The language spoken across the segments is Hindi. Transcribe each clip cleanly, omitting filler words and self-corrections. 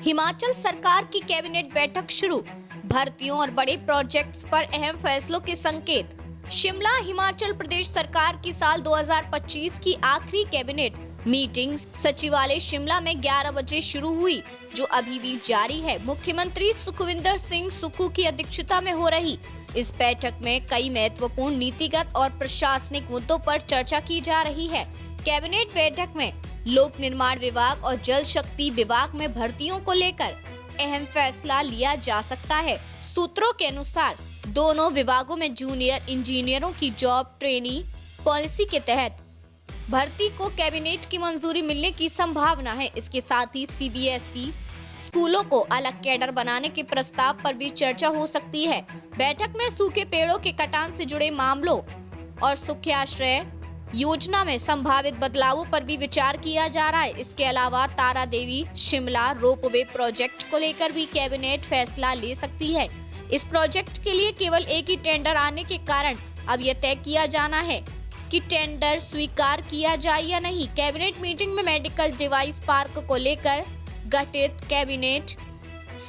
हिमाचल सरकार की कैबिनेट बैठक शुरू। भर्तियों और बड़े प्रोजेक्ट्स पर अहम फैसलों के संकेत। शिमला हिमाचल प्रदेश सरकार की साल 2025 की आखिरी कैबिनेट मीटिंग सचिवालय शिमला में 11 बजे शुरू हुई, जो अभी भी जारी है। मुख्यमंत्री सुखविंदर सिंह सुक्खू की अध्यक्षता में हो रही इस बैठक में कई महत्वपूर्ण नीतिगत और प्रशासनिक मुद्दों पर चर्चा की जा रही है। कैबिनेट बैठक में लोक निर्माण विभाग और जल शक्ति विभाग में भर्तियों को लेकर अहम फैसला लिया जा सकता है। सूत्रों के अनुसार दोनों विभागों में जूनियर इंजीनियरों की जॉब ट्रेनी पॉलिसी के तहत भर्ती को कैबिनेट की मंजूरी मिलने की संभावना है। इसके साथ ही सीबीएसई स्कूलों को अलग कैडर बनाने के प्रस्ताव पर भी चर्चा हो सकती है। बैठक में सूखे पेड़ों के कटान से जुड़े मामलों और सुख्याश्रय योजना में संभावित बदलावों पर भी विचार किया जा रहा है। इसके अलावा तारा देवी शिमला रोपवे प्रोजेक्ट को लेकर भी कैबिनेट फैसला ले सकती है। इस प्रोजेक्ट के लिए केवल एक ही टेंडर आने के कारण अब यह तय किया जाना है कि टेंडर स्वीकार किया जाए या नहीं। कैबिनेट मीटिंग में मेडिकल डिवाइस पार्क को लेकर गठित कैबिनेट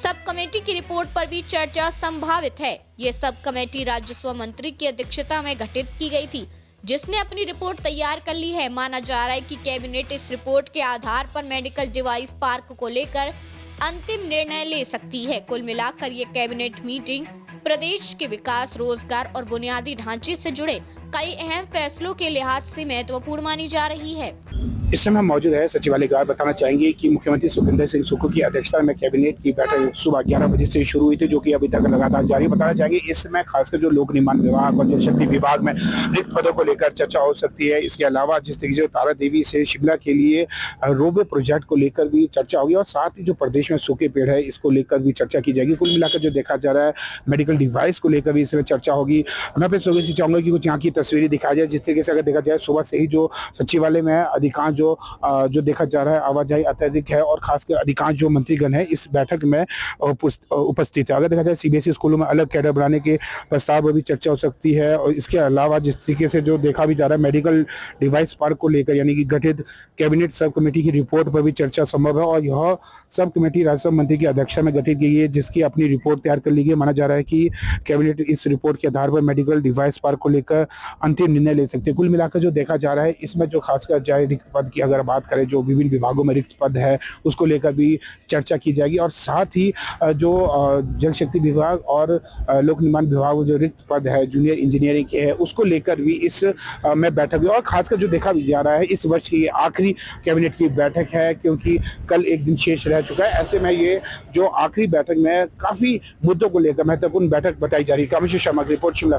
सब कमेटी की रिपोर्ट पर भी चर्चा संभावित है। ये सब कमेटी राजस्व मंत्री की अध्यक्षता में गठित की गई थी, जिसने अपनी रिपोर्ट तैयार कर ली है। माना जा रहा है कि कैबिनेट इस रिपोर्ट के आधार पर मेडिकल डिवाइस पार्क को लेकर अंतिम निर्णय ले सकती है। कुल मिलाकर ये कैबिनेट मीटिंग प्रदेश के विकास, रोजगार और बुनियादी ढांचे से जुड़े कई अहम फैसलों के लिहाज से महत्वपूर्ण मानी जा रही है। इस समय हम मौजूद है सचिवालय का। बताना चाहेंगे कि मुख्यमंत्री सुखविंदर सिंह सुक्खू की अध्यक्षता में कैबिनेट की बैठक सुबह 11 बजे से शुरू हुई थी, जो कि अभी तक लगातार जारी। बताना चाहेंगे इस समय खासकर जो लोक निर्माण विभाग और जल शक्ति विभाग में रिक्त पदों को लेकर चर्चा हो सकती है। इसके अलावा जिस तरीके से तारा देवी से शिमला के लिए रोपवे प्रोजेक्ट को लेकर भी चर्चा होगी और साथ ही जो प्रदेश में सूखे पेड़ है इसको लेकर भी चर्चा की जाएगी। कुल मिलाकर जो देखा जा रहा है मेडिकल डिवाइस को लेकर भी इसमें चर्चा होगी। मैं फिर से चाहूंगा कि कुछ यहाँ की तस्वीरें दिखाई जाए। जिस तरीके से अगर देखा जाए सुबह से ही जो सचिवालय में अधिकांश जो देखा जा रहा है आवाजाही अत्यधिक है और खासकर अधिकांश जो मंत्रीगण है इस बैठक में उपस्थित है। अगर देखा जाए सीबीएसई स्कूलों में अलग कैडर बनाने के प्रस्ताव पर भी चर्चा हो सकती है। और इसके अलावा जिस तरीके से जो देखा भी जा रहा है मेडिकल डिवाइस पार्क को लेकर यानी कि गठित कैबिनेट सब कमेटी की रिपोर्ट पर भी चर्चा संभव है। और यह सब कमेटी राजस्व मंत्री की अध्यक्षता में गठित की है, जिसकी अपनी रिपोर्ट तैयार कर ली गई। माना जा रहा है कि कैबिनेट इस रिपोर्ट के आधार पर मेडिकल डिवाइस पार्क को लेकर अंतिम निर्णय ले सकते हैं। कुल मिलाकर जो देखा जा रहा है इसमें जो खासकर जाए रिक्त पद की अगर बात करें, जो विभिन्न विभागों में रिक्त पद है उसको लेकर भी चर्चा की जाएगी। और साथ ही जो जल शक्ति विभाग और लोक निर्माण विभाग जो रिक्त पद है जूनियर इंजीनियरिंग के है उसको लेकर भी इस में बैठक हुई। और खासकर जो देखा जा रहा है इस वर्ष की आखिरी कैबिनेट की बैठक है, क्योंकि कल एक दिन शेष रह चुका है। ऐसे में ये जो आखिरी बैठक में काफी मुद्दों को लेकर महत्वपूर्ण बैठक बताई जा रही है। कामेश्वर शर्मा की रिपोर्ट शिमला।